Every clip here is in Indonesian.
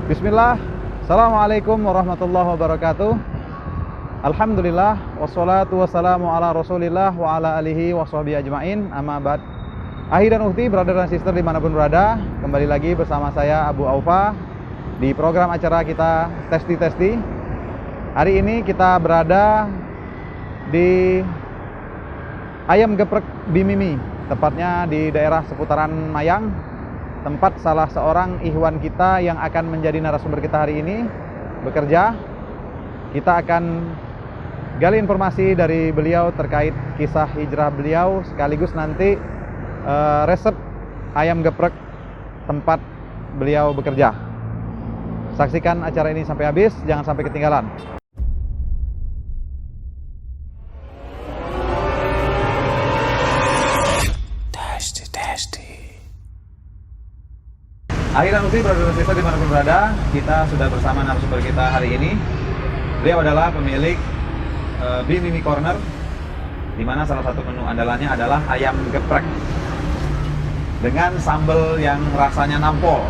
Bismillah. Assalamualaikum warahmatullahi wabarakatuh. Alhamdulillah wassalatu wassalamu ala Rasulillah wa ala alihi washabihi ajmain. Amma ba'd. Ahi dan ukhti, brother dan sister dimanapun berada, kembali lagi bersama saya Abu Aufa di program acara kita Testi. Hari ini kita berada di Ayam Geprek Bimimi, tepatnya di daerah seputaran Mayang, tempat salah seorang ikhwan kita yang akan menjadi narasumber kita hari ini bekerja. Kita akan gali informasi dari beliau terkait kisah hijrah beliau, sekaligus nanti resep ayam geprek tempat beliau bekerja. Saksikan acara ini sampai habis, jangan sampai ketinggalan. Akhiran uti, brother dan sister dimanapun berada, kita sudah bersama narasumber kita hari ini. Beliau adalah pemilik Bimimi Corner, di mana salah satu menu andalannya adalah ayam geprek dengan sambal yang rasanya nampol.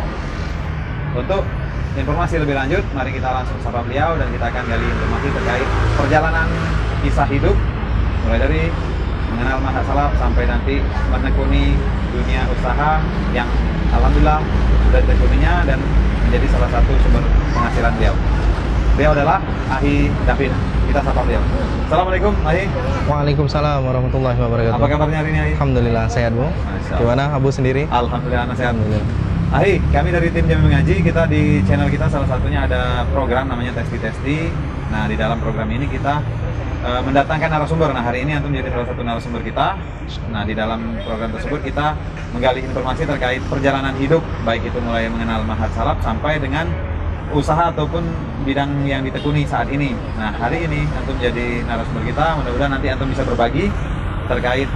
Untuk informasi lebih lanjut, mari kita langsung sapa beliau dan kita akan gali informasi terkait perjalanan kisah hidup, mulai dari mengenal mazhab salaf sampai nanti menekuni dunia usaha yang alhamdulillah sudah ditekuninya dan menjadi salah satu sumber penghasilan beliau. Beliau adalah Ahi David. Kita sapa beliau. Assalamualaikum Ahi. Waalaikumsalam warahmatullahi wabarakatuh. Apa kabarnya hari ini Ahi? Alhamdulillah sehat, Bu. Gimana Abu sendiri? Alhamdulillah sehat. Alhamdulillah. Ahi, kami dari tim Jami Mengaji, kita di channel kita salah satunya ada program namanya Testi. Nah, di dalam program ini kita mendatangkan narasumber. Nah, hari ini antum menjadi salah satu narasumber kita. Nah, di dalam program tersebut kita menggali informasi terkait perjalanan hidup, baik itu mulai mengenal mazhab salaf sampai dengan usaha ataupun bidang yang ditekuni saat ini. Nah, hari ini antum jadi narasumber kita. Mudah-mudahan nanti antum bisa berbagi terkait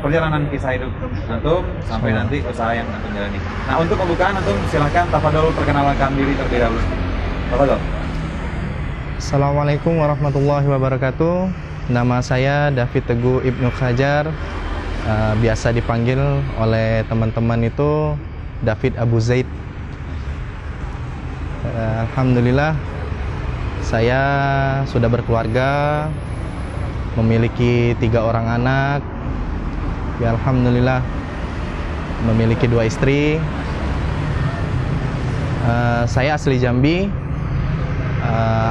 perjalanan kisah hidup antum sampai nanti usaha yang antum jalani. Nah, untuk pembukaan antum silahkan tafadhol perkenalkan diri terlebih dahulu. Tafadhol. Assalamualaikum warahmatullahi wabarakatuh. Nama saya David Teguh Ibnu Khajar. Biasa dipanggil oleh teman-teman itu David Abu Zaid. Alhamdulillah saya sudah berkeluarga, memiliki 3 orang anak. Ya, alhamdulillah memiliki 2 istri. Saya asli Jambi.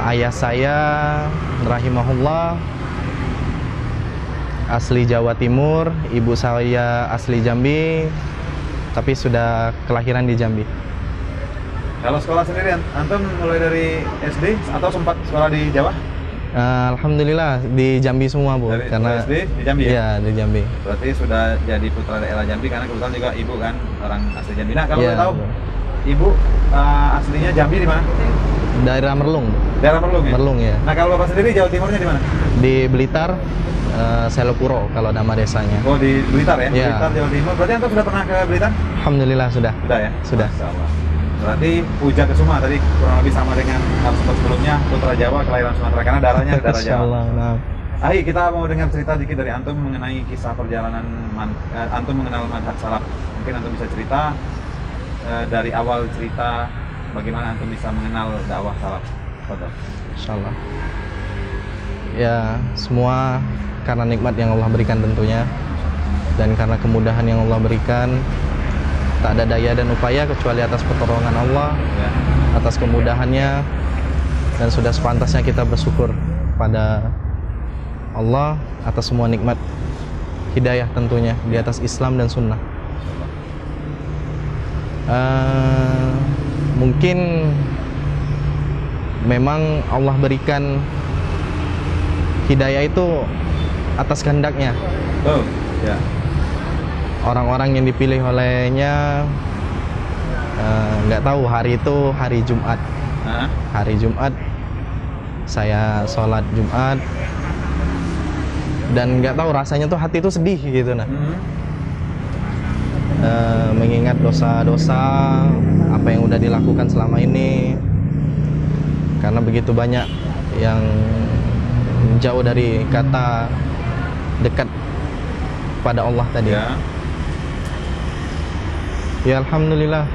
Ayah saya rahimahullah asli Jawa Timur, ibu saya asli Jambi, tapi sudah kelahiran di Jambi. Kalau sekolah sendiri antum mulai dari SD atau sempat sekolah di Jawa? Alhamdulillah di Jambi semua, Bu. Dari karena SD di Jambi ya? Iya, di Jambi. Berarti sudah jadi putra daerah Jambi karena kebetulan juga ibu kan orang asli Jambi. Nah, kalau Iya, boleh tahu, Bu. ibu aslinya Jambi di mana? Daerah Merlung. Daerah Merlung ya? Merlung ya. Nah, kalau Bapak sendiri Jawa Timurnya di mana? Di Blitar, Selopuro kalau nama desanya. Oh, di Blitar ya? Iya. Blitar, Jawa Timur. Berarti antum sudah pernah ke Blitar? Alhamdulillah sudah. Sudah ya? Sudah. Masya Allah. Berarti Puja Kesuma tadi kurang lebih sama dengan narasumber sebelumnya, putra Jawa kelahiran Sumatera karena darahnya darah Jawa. Insyaallah. Nah. Ahi, kita mau dengar cerita dikit dari antum mengenai kisah perjalanan antum mengenal mazhab salaf. Mungkin antum bisa cerita dari awal cerita bagaimana antum bisa mengenal dakwah salaf. Betul. Insyaallah. Ya, semua karena nikmat yang Allah berikan tentunya, dan karena kemudahan yang Allah berikan. Tak ada daya dan upaya kecuali atas pertolongan Allah, Ya. atas kemudahannya, dan sudah sepantasnya kita bersyukur pada Allah atas semua nikmat hidayah tentunya di atas Islam dan Sunnah. Mungkin memang Allah berikan hidayah itu atas kehendaknya. Betul. Ya. Orang-orang yang dipilih olehnya nggak tahu hari itu hari Jumat. Hari Jumat saya sholat Jumat dan nggak tahu rasanya tuh hati itu sedih gitu nah. Mengingat dosa-dosa apa yang udah dilakukan selama ini, karena begitu banyak yang jauh dari kata dekat pada Allah tadi. Ya. Ya alhamdulillah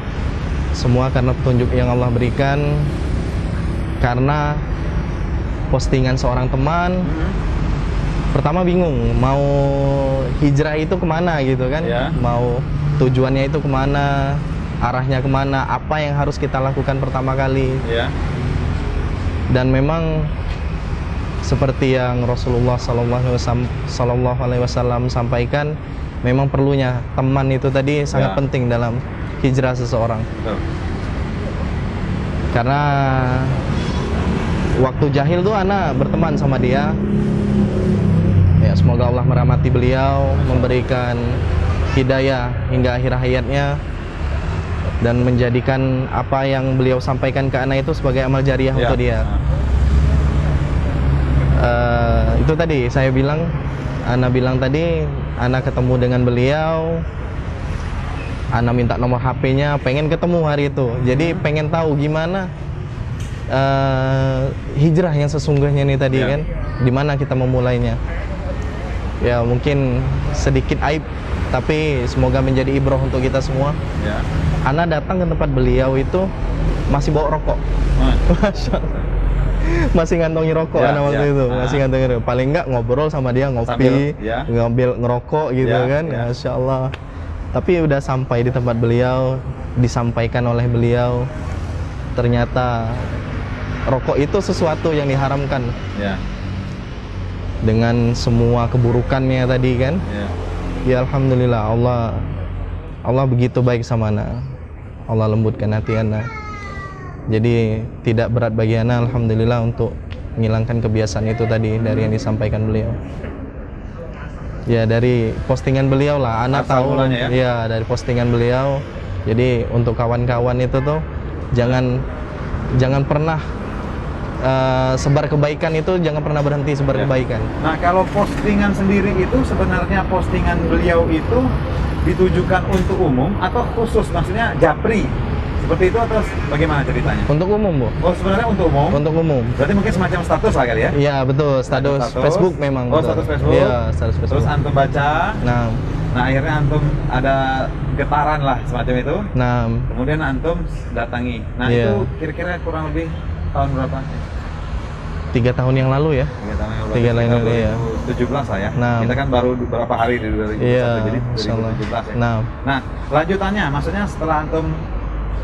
semua karena petunjuk yang Allah berikan, karena postingan seorang teman. Pertama bingung mau hijrah itu kemana gitu kan, mau tujuannya itu kemana, arahnya kemana, apa yang harus kita lakukan pertama kali. Dan memang seperti yang Rasulullah Sallallahu Alaihi Wasallam sampaikan, memang perlunya teman itu tadi sangat penting dalam hijrah seseorang. Karena waktu jahil tuh ana berteman sama dia. Ya, semoga Allah merahmati beliau, memberikan hidayah hingga akhir hayatnya, dan menjadikan apa yang beliau sampaikan ke ana itu sebagai amal jariah untuk dia. Itu tadi saya bilang, ana bilang tadi, ana ketemu dengan beliau, ana minta nomor HP-nya, pengen ketemu hari itu. Jadi pengen tahu gimana hijrah yang sesungguhnya nih tadi kan, dimana kita memulainya. Ya mungkin sedikit aib, tapi semoga menjadi ibrah untuk kita semua. Ana datang ke tempat beliau itu masih bawa rokok. Masih ngantongi rokok ana waktu itu, masih ngantongi rokok. Paling enggak ngobrol sama dia, ngopi, ngambil ngerokok gitu kan. Masya Allah. Tapi udah sampai di tempat beliau, disampaikan oleh beliau, ternyata rokok itu sesuatu yang diharamkan. Dengan semua keburukannya tadi kan. Ya alhamdulillah, Allah begitu baik sama ana. Allah lembutkan hati ana. Jadi tidak berat bagi ana, alhamdulillah, untuk menghilangkan kebiasaan itu tadi dari yang disampaikan beliau. Ya dari postingan beliau lah ana tahu. Ya dari postingan beliau. Jadi untuk kawan-kawan itu tuh jangan pernah sebar kebaikan, itu jangan pernah berhenti sebar kebaikan. Nah, kalau postingan sendiri itu sebenarnya postingan beliau itu ditujukan untuk umum atau khusus, maksudnya japri seperti itu, atau bagaimana ceritanya? Untuk umum, Bu. Oh, sebenarnya untuk umum. Untuk umum. Berarti mungkin semacam status lah kali ya? Iya, betul, status Facebook memang. Oh, status Facebook. Iya, status Facebook. Terus antum baca. Nah, akhirnya antum ada getaran lah semacam itu. Kemudian antum datangi. Nah, itu kira-kira kurang lebih tahun berapa? 3 tahun yang lalu ya. 3 tahun yang lalu. 17 lah ya. Kita kan baru beberapa hari di 2021, jadi 2017 ya. Nah, lanjutannya maksudnya setelah antum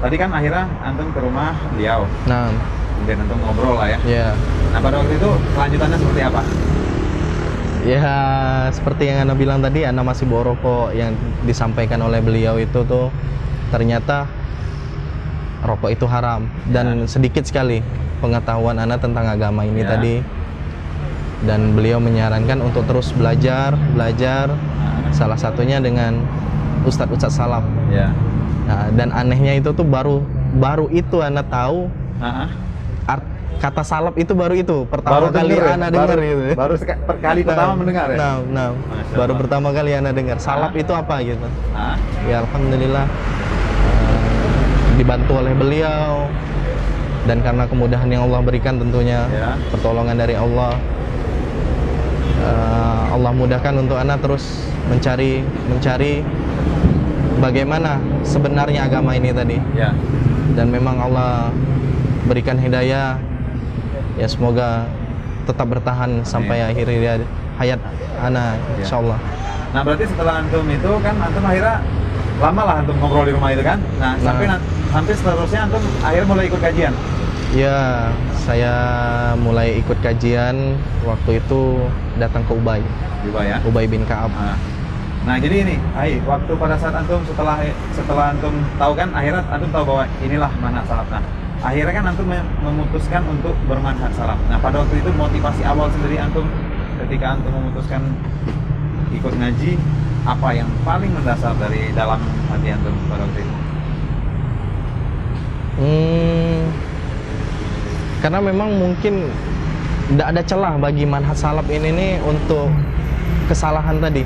tadi kan akhirnya antum ke rumah beliau. Kemudian antum ngobrol lah ya. Nah, pada waktu itu kelanjutannya seperti apa? Ya, seperti yang ana bilang tadi, ana masih bawa rokok. Yang disampaikan oleh beliau itu tuh ternyata rokok itu haram, dan sedikit sekali pengetahuan ana tentang agama ini tadi. Dan beliau menyarankan untuk terus belajar. Salah satunya dengan ustadz salaf. Nah, dan anehnya itu tuh baru itu ana tahu kata salaf itu, baru itu pertama kali ana dengar gitu. Baru kali pertama mendengar ya. Baru pertama kali ana dengar salaf itu apa gitu. Ya alhamdulillah, dibantu oleh beliau, dan karena kemudahan yang Allah berikan tentunya, pertolongan dari Allah, Allah mudahkan untuk ana terus mencari bagaimana sebenarnya agama ini tadi. Dan memang Allah berikan hidayah. Ya semoga tetap bertahan sampai akhir hayat ana, insyaallah. Nah, berarti setelah antum itu kan antum akhirnya lama lah antum ngobrol di rumah itu kan. Nah, sampai seterusnya antum akhirnya mulai ikut kajian. Ya, saya mulai ikut kajian waktu itu datang ke Ubay ya? Ubay bin Ka'ab. Nah, jadi ini, waktu pada saat antum setelah antum tahu kan, akhirnya antum tahu bahwa inilah manhaj salaf. Nah, akhirnya kan antum memutuskan untuk bermanhaj salaf. Nah, pada waktu itu motivasi awal sendiri antum ketika antum memutuskan ikut ngaji, apa yang paling mendasar dari dalam hati antum pada waktu itu? Karena memang mungkin tidak ada celah bagi manhaj salaf ini nih untuk kesalahan tadi.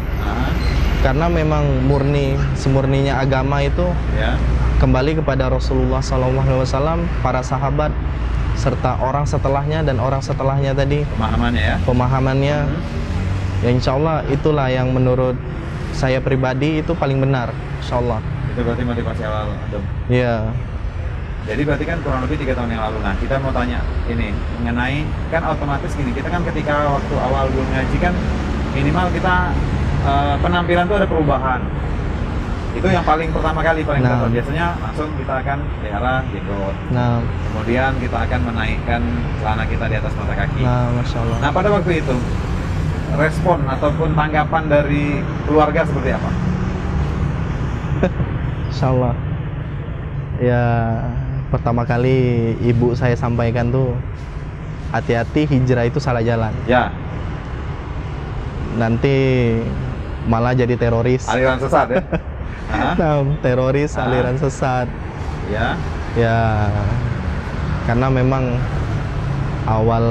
Karena memang semurninya agama itu kembali kepada Rasulullah SAW, para sahabat, serta orang setelahnya dan orang setelahnya tadi. Pemahamannya. Ya insya Allah itulah yang menurut saya pribadi itu paling benar, insya Allah. Itu berarti motivasi awal antum. Ya. Jadi berarti kan kurang lebih 3 tahun yang lalu. Nah, kita mau tanya ini mengenai, kan otomatis gini, kita kan ketika waktu awal dulu ngaji kan minimal kita penampilan tuh ada perubahan. Itu yang paling pertama kali paling Nah. biasanya langsung kita akan pelihara jenggot. Nah, Kemudian kita akan menaikkan celana kita di atas mata kaki. nah, masya Allah. Nah, pada waktu itu respon ataupun tanggapan dari keluarga seperti apa? Insya Allah. Ya, pertama kali ibu saya sampaikan tuh, hati-hati hijrah itu salah jalan. Ya, Nanti malah jadi teroris. aliran sesat ya. Hah? Nah, teroris, Ah. aliran sesat. Ya, Ya, karena memang awal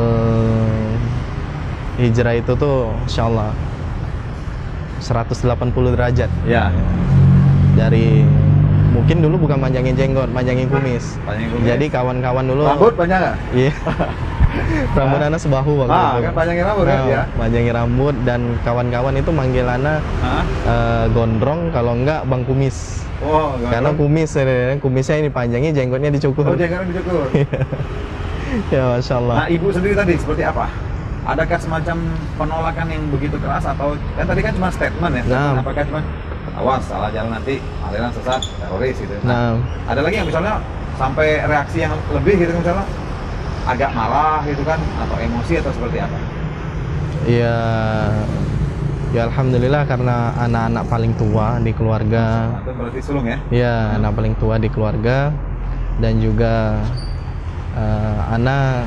hijrah itu tuh Insya Allah 180 derajat. ya. Dari mungkin dulu bukan manjangin jenggot, manjangin kumis. Panjangin kumis. Jadi kawan-kawan dulu Rambut banyak nggak? iya. Rambut Ana sebahu waktu itu. Kan panjangin rambut kan Nah, ya? manjangin rambut dan kawan-kawan itu manggil Ana Hah? gondrong, kalau enggak bang kumis. Oh, Karena kumisnya ini panjangnya, jenggotnya dicukur. oh jangan dicukur. Ya, masya Allah. Nah, ibu sendiri tadi seperti apa? Adakah semacam penolakan yang begitu keras atau kan tadi kan cuma statement ya? Statement, Nah. apakah cuma awas salah jalan nanti aliran sesat teroris gitu? Nah, Ada lagi yang misalnya sampai reaksi yang lebih gitu misalnya agak marah gitu kan atau emosi atau seperti apa? ya, ya alhamdulillah karena anak-anak paling tua di keluarga. Itu berarti sulung ya? Ya, anak paling tua di keluarga, dan juga Ana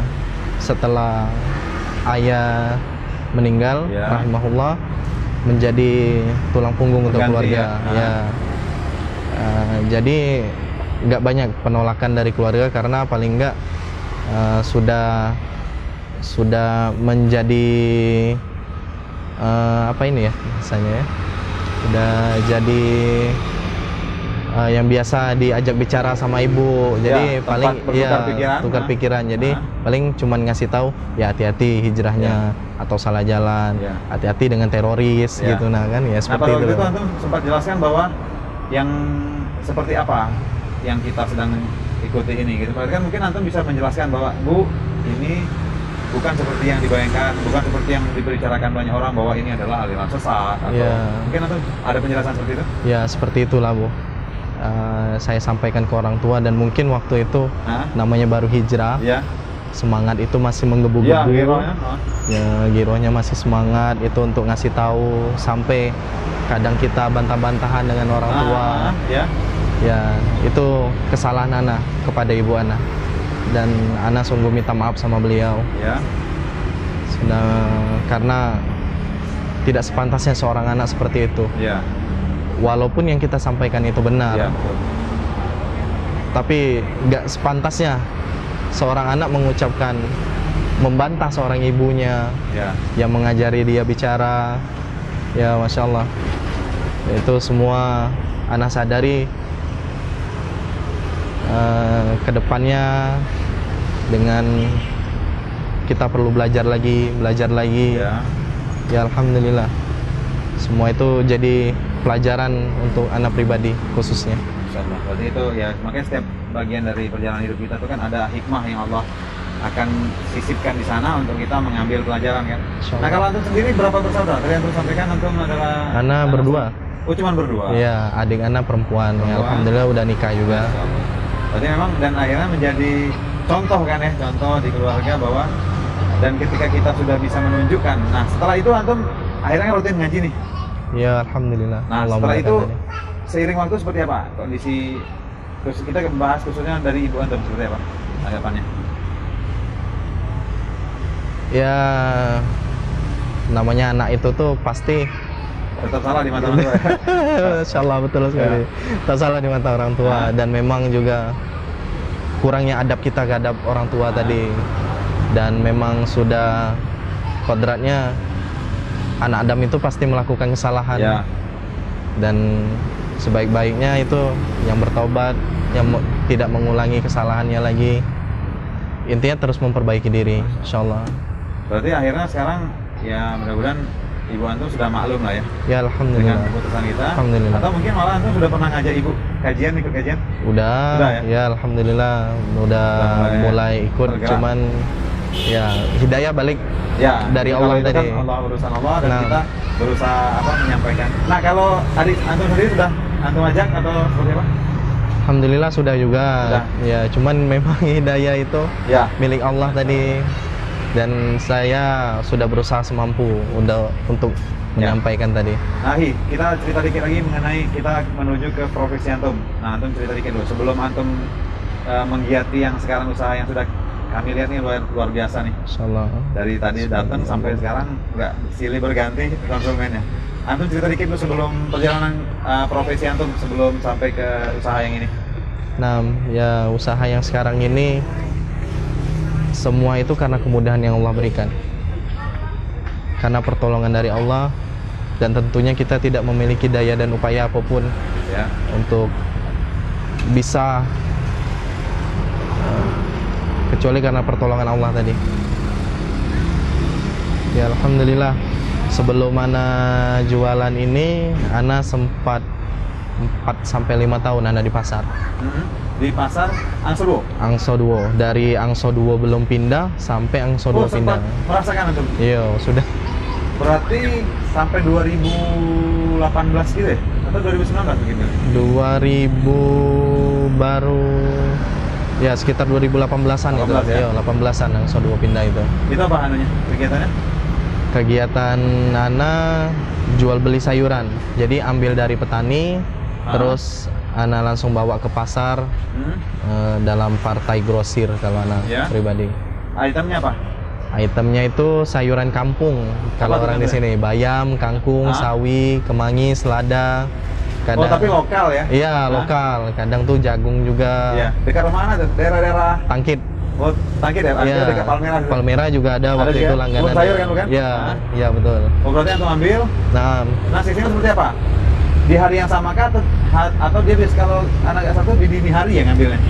setelah ayah meninggal, Ya. rahimahullah, menjadi tulang punggung untuk Pengganti keluarga. ya. Ya, jadi nggak banyak penolakan dari keluarga karena paling nggak sudah menjadi apa ini ya misalnya ya, udah jadi yang biasa diajak bicara sama ibu, jadi Ya, tempat paling bertukar pikiran. tukar Nah. pikiran, jadi Nah. paling cuman ngasih tahu ya hati-hati hijrahnya atau salah jalan, Ya. hati-hati dengan teroris Ya. gitu, nah kan ya Nah, seperti pada itu. waktu itu antum sempat jelaskan bahwa yang seperti apa yang kita sedang ikuti ini gitu. Berarti kan mungkin antum bisa menjelaskan bahwa Bu, ini bukan seperti yang dibayangkan, bukan seperti yang dibicarakan banyak orang bahwa ini adalah aliran sesat atau Ya. mungkin antum ada penjelasan seperti itu? Ya seperti itulah Bu. Saya sampaikan ke orang tua, dan mungkin waktu itu Hah? namanya baru hijrah, Iya. semangat itu masih Iya, menggebu-gebu. girohnya. Ya, girohnya masih semangat itu untuk ngasih tahu, sampai kadang kita bantah-bantahan dengan orang tua. Ya. Ya, itu kesalahan Ana kepada ibu Ana, dan Ana sungguh minta maaf sama beliau. Ya. Sudah, karena tidak sepantasnya seorang anak seperti itu. Ya. Walaupun yang kita sampaikan itu benar, Ya, betul. tapi nggak sepantasnya seorang anak mengucapkan, membantah seorang ibunya Ya. yang mengajari dia bicara. Ya, masya Allah, itu semua anak sadari kedepannya dengan kita perlu belajar lagi. Ya. Ya, alhamdulillah, semua itu jadi pelajaran untuk anak pribadi khususnya. Insyaallah. Berarti itu ya, makanya setiap bagian dari perjalanan hidup kita itu kan ada hikmah yang Allah akan sisipkan di sana untuk kita mengambil pelajaran kan. Insyaallah. Nah, kalau antum sendiri berapa bersaudara? Tadi antum sampaikan antum adalah Anak berdua. Oh, cuma berdua. Iya, adik anak perempuan. Ya, alhamdulillah udah nikah juga. Berarti memang dan akhirnya menjadi contoh kan ya, contoh di keluarga bahwa dan ketika kita sudah bisa menunjukkan. Nah, setelah itu antum akhirnya kan rutin ngaji nih. Ya, alhamdulillah. Nah, Allah setelah itu memberkati. seiring waktu seperti apa kondisi, terus kita bahas khususnya dari ibu antum seperti apa tanggapannya? Ya, namanya anak itu tuh pasti Tetap salah di mata orang tua ya? Masya Allah, betul sekali. Tak salah di mata orang tua. Dan memang juga kurangnya adab kita terhadap orang tua tadi. Dan memang sudah kodratnya anak Adam itu pasti melakukan kesalahan. Ya. Dan sebaik-baiknya itu yang bertobat, yang tidak mengulangi kesalahannya lagi. Intinya terus memperbaiki diri, insya Allah. Berarti akhirnya sekarang ya mudah-mudahan ibu antum sudah maklum lah ya Ya dengan alhamdulillah. keputusan kita. Alhamdulillah. Atau mungkin malah antum sudah pernah ngajak ibu kajian, ikut kajian? Udah, Udah ya? ya alhamdulillah udah Udah mulai ikut, bergerak. cuman ya hidayah balik Ya, dari jadi Allah kalau itu tadi. kan Allah, urusan Allah, dan Nah. kita berusaha menyampaikan. Nah, kalau adik antum sendiri sudah antum ajak atau seperti apa? Alhamdulillah sudah juga. Sudah. Ya, cuman memang hidayah itu Ya. milik Allah tadi, dan saya sudah berusaha semampu untuk Ya. menyampaikan tadi. Nah, kita cerita dikit lagi mengenai kita menuju ke profesi antum. Nah, antum cerita dikit dulu sebelum antum menggiati yang sekarang usaha yang sudah kami lihat nih luar biasa nih. Insyaallah. Dari tadi datang sampai sekarang nggak silih berganti konsumennya. Antum cerita dikit dulu sebelum perjalanan profesi antum sebelum sampai ke usaha yang ini. Nah, ya usaha yang sekarang ini semua itu karena kemudahan yang Allah berikan. Karena pertolongan dari Allah, dan tentunya kita tidak memiliki daya dan upaya apapun Ya. untuk bisa kecuali karena pertolongan Allah tadi. Ya alhamdulillah, sebelum ana jualan ini ana sempat 4-5 tahun ana di pasar Di pasar Angsoduo. Angsoduo. Dari Angsoduo belum pindah sampai Angsoduo pindah. Sempat merasakan antum. Iya sudah. Berarti sampai 2018 gitu ya? Atau 2019 begitu? 2000 baru ya sekitar 2018-an itu. 18 ya? Iya, 18-an Angsoduo pindah itu. Itu apa anunya? Kegiatannya? Kegiatan Ana jual beli sayuran. Jadi ambil dari petani, terus Ana langsung bawa ke pasar dalam partai grosir kalau Ana Ya. pribadi. Itemnya apa? Itemnya itu sayuran kampung. Kalau Apa orang di tuh sini bayam, kangkung, sawi, kemangi, selada. Oh, tapi lokal ya? Iya, lokal. Kadang tuh jagung juga. Iya. Dekat rumah mana tuh? Daerah-daerah Tangkit. Oh, Tangkit ya? Iya. Dekat Palmerah. Palmerah juga ada waktu juga? itu langganan. Kebun sayur kan, bukan? Iya, Hah? iya betul. Oh, berarti antum ambil. Nah, Nah, sistemnya seperti apa? Di hari yang sama kah atau dia biasa kalau anak satu di dini hari ya ngambilnya?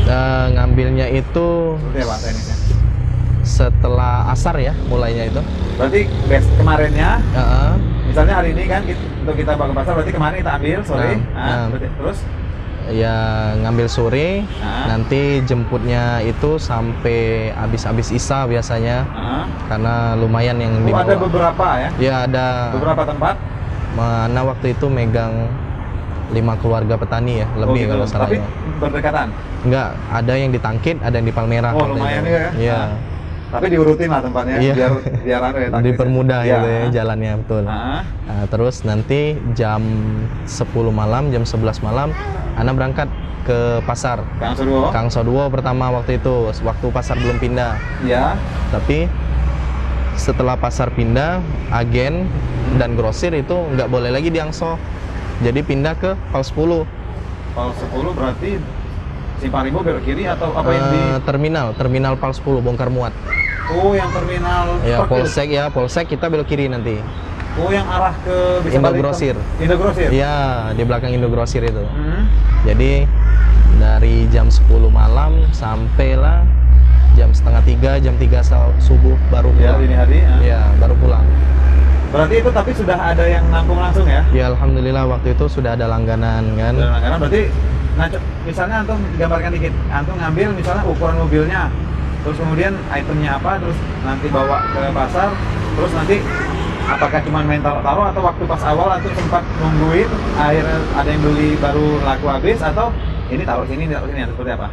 ngambilnya itu Seperti apa teknisnya? setelah asar ya mulainya itu. Berarti kemarinnya, Heeh. misalnya hari ini kan untuk kita bawa ke pasar, berarti kemarin kita ambil sore. Nah. Terus? Ya ngambil sore, Nah. nanti jemputnya itu sampai habis isya biasanya, karena lumayan yang Oh, dibawa. ada beberapa ya? Ya ada. Beberapa tempat? Mana waktu itu megang 5 keluarga petani ya, lebih gitu. kalau salah. Tapi ya. berdekatan? Enggak, ada yang di Tangkit, ada yang di Palmerah. Oh, waktu lumayan itu. juga ya? Iya. Tapi diurutin lah tempatnya, Iya. biar anu ya, taktis Dipermudah ya. gitu ya jalannya, betul. Ah. Nah, terus nanti jam 10 malam, jam 11 malam Ana berangkat ke pasar Kang Suruo? Kang Soduo pertama waktu itu, waktu pasar belum pindah. Iya. Tapi setelah pasar pindah, agen dan grosir itu nggak boleh lagi di Angso, jadi pindah ke Pal 10. Pal 10 berarti Simpang Rimbo belok kiri atau apa yang di... Terminal Pal 10 bongkar muat. Oh, yang terminal Ya, truk itu? Polsek kita belok kiri nanti. Oh, yang arah ke bisa balik ke- Indogrosir. Indogrosir? Iya, di belakang Indogrosir itu. Hmm. Jadi dari jam 10 malam sampailah jam setengah 3, jam 3 subuh baru Ya, pulang. dini hari. Ah. Iya, baru pulang. Berarti itu tapi sudah ada yang nampung langsung ya? Ya alhamdulillah waktu itu sudah ada langganan kan. Dan karena berarti, nah, misalnya antum gambarkan dikit, antum ngambil misalnya ukuran mobilnya, terus kemudian itemnya apa, terus nanti bawa ke pasar, terus nanti apakah cuma main taruh-taruh atau waktu pas awal antum sempat nungguin, akhirnya ada yang beli baru laku habis, atau ini taruh sini atau seperti apa?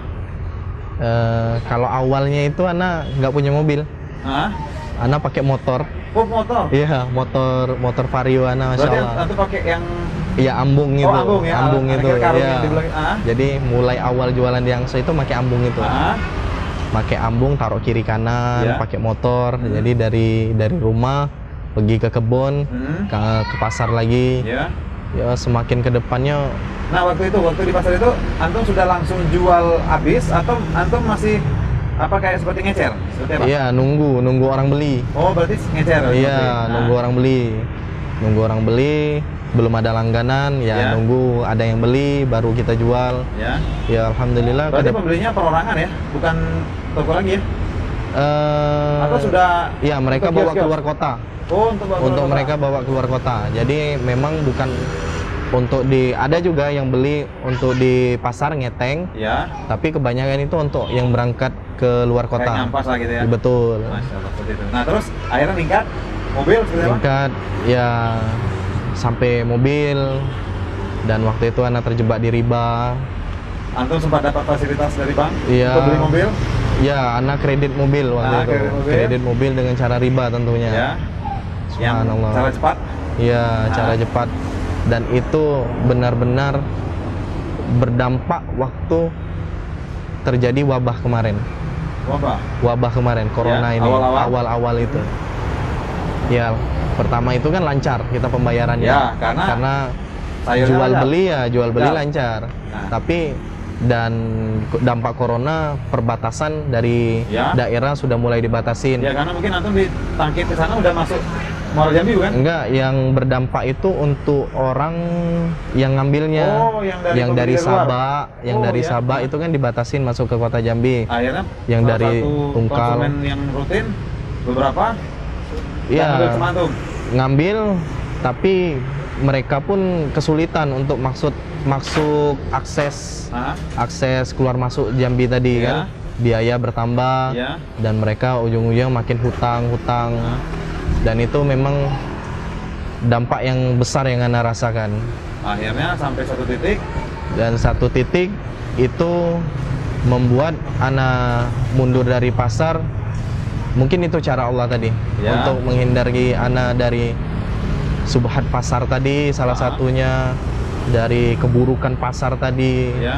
Kalau awalnya itu Ana nggak punya mobil, Hah? Ana pakai motor. Oh, motor? Iya, motor Vario Ana, masya Berarti Allah. antum pakai yang... Iya ambung itu. Oh, ambung ya? Ambung Ada itu. karung Iya. yang di belakang. Ah. Jadi mulai awal jualan di Angso itu pakai ambung itu. Ah. Pakai ambung, taruh kiri kanan, Ya. pakai motor. Jadi dari rumah pergi ke kebun, ke pasar lagi. Ya. Ya semakin ke depannya Nah, waktu di pasar itu antum sudah langsung jual habis atau antum masih apa kayak seperti ngecer? Seperti apa? iya nunggu orang beli. Oh, berarti ngecer. Iya, nunggu orang beli. Nunggu orang beli, belum ada langganan, Ya. nunggu ada yang beli baru kita jual. Ya. Ya alhamdulillah Berarti pembelinya perorangan ya, bukan toko lagi ya? Atau sudah ya mereka untuk bawa kios-kios? keluar kota. Oh, untuk bawa keluar Untuk kota. mereka bawa keluar kota. Jadi memang bukan untuk ada juga yang beli untuk di pasar ngeteng, Ya. tapi kebanyakan itu untuk yang berangkat ke luar Kayak kota. nyampas lah gitu ya. Betul. Masya Allah, seperti itu. Nah, terus akhirnya meningkat mobil seperti apa? Tingkat ya sampai mobil, dan waktu itu anak terjebak di riba. Antum sempat dapat fasilitas dari bank Iya. untuk beli mobil? Ya, anak kredit mobil waktu itu. Kredit mobil dengan cara riba tentunya. Ya. Yang Subhanallah. cara cepat? Iya, cara cepat. Dan itu benar-benar berdampak waktu terjadi wabah kemarin. Wabah. Wabah kemarin, corona Ya, ini. awal-awal. Awal-awal itu. Ya, pertama itu kan lancar kita pembayarannya. Ya, karena sayurnya jual lancar. beli ya, jual beli Ya. lancar. Nah. Tapi dan dampak corona, perbatasan dari Ya. daerah sudah mulai dibatasin. Ya, karena mungkin antum ditangkit ke sana udah masuk Muara Jambi bukan? Enggak, yang berdampak itu untuk orang yang ngambilnya. Oh, yang dari pembeli luar. Sabah, yang Oh, dari ya. Sabah itu kan dibatasin masuk ke kota Jambi. Akhirnya Yang salah dari satu Tungkal. konsumen yang rutin beberapa Iya, ngambil sama antum. ngambil, tapi mereka pun kesulitan untuk masuk Hah? akses keluar masuk Jambi tadi Ya. kan. Biaya bertambah Ya. dan mereka ujung-ujungnya makin hutang. Dan itu memang dampak yang besar yang Ana rasakan. Akhirnya sampai satu titik. Dan satu titik itu membuat Ana mundur dari pasar. Mungkin itu cara Allah tadi Ya. untuk menghindari Ana dari subhat pasar tadi, salah satunya dari keburukan pasar tadi. Ya.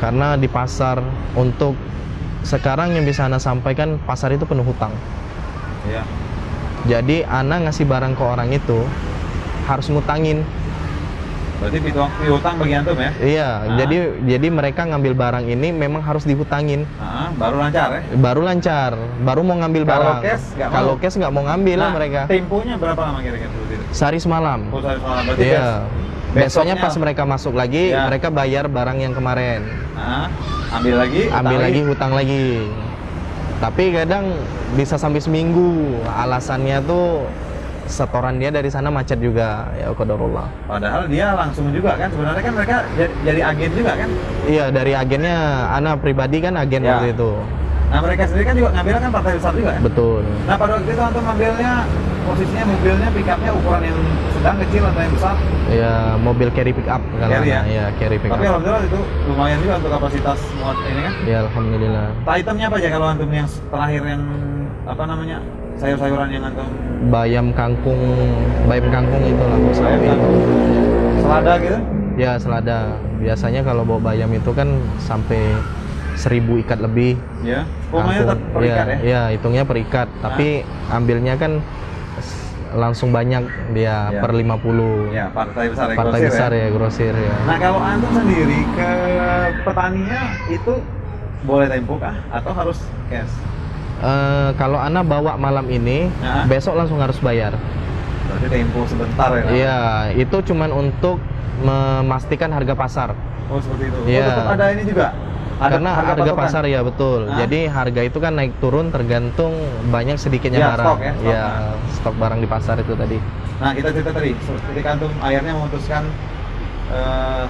Karena di pasar, untuk sekarang yang bisa Ana sampaikan, pasar itu penuh hutang. Ya. Jadi Ana ngasih barang ke orang itu harus ngutangin. Berarti piutang bagi antum ya? Iya, Ah. jadi mereka ngambil barang ini memang harus dihutangin. Baru lancar ya? Baru lancar, baru mau ngambil Kalau barang. cash nggak mau? Kalau cash nggak mau ngambil lah mereka. Temponya berapa lama kira-kira seperti itu? Sehari semalam. Oh, sehari semalam. Berarti Iya. Besoknya besoknya- pas mereka masuk lagi, Ya. mereka bayar barang yang kemarin. Ambil lagi, Ambil utang lagi, hutang lagi. Tapi kadang bisa sampai seminggu. Alasannya tuh setoran dia dari sana macet juga, ya qadarullah. Padahal dia langsung juga kan, sebenarnya kan mereka jadi agen juga kan? Iya, dari agennya Ana pribadi kan agen Ya. waktu itu. Nah, mereka sendiri kan juga ngambilnya kan partai besar juga kan? Betul. Nah, pada waktu itu antum ngambilnya posisinya mobilnya pickupnya ukuran yang sedang, kecil atau yang besar? Ya, mobil carry pick up kalau Carry ya? Ana. Ya, carry pick Tapi up. alhamdulillah itu lumayan juga untuk kapasitas muat ini kan? Ya, alhamdulillah. Itemnya apa aja kalau antum yang terakhir yang apa namanya, sayur-sayuran yang antum? Bayam kangkung itu lah Bu Bayam Sawi. kangkung. Selada gitu? Ya, selada. Biasanya kalau bawa bayam itu kan sampai 1000 ikat lebih. Ya. Pokoknya per ikat ya? Ya, hitungnya per ikat. Tapi ambilnya kan langsung banyak dia Ya. per 50. Ya, partai besar ya. Partai grosir besar ya. ya, grosir ya. Nah, kalau antum sendiri ke petaninya itu boleh tempo kah atau harus cash? Kalau Ana bawa malam ini, Ya. besok langsung harus bayar. Berarti tempo sebentar ya? Iya, itu cuman untuk memastikan harga pasar. Oh, seperti itu. Iya. Oh, tetap ada ini juga. Ada Karena harga patokan? pasar ya betul. Hah? Jadi harga itu kan naik turun tergantung banyak sedikitnya Ya, barang. stok ya, stok. Ya, stok barang di pasar itu tadi. Nah, kita cerita tadi, ketika antum akhirnya memutuskan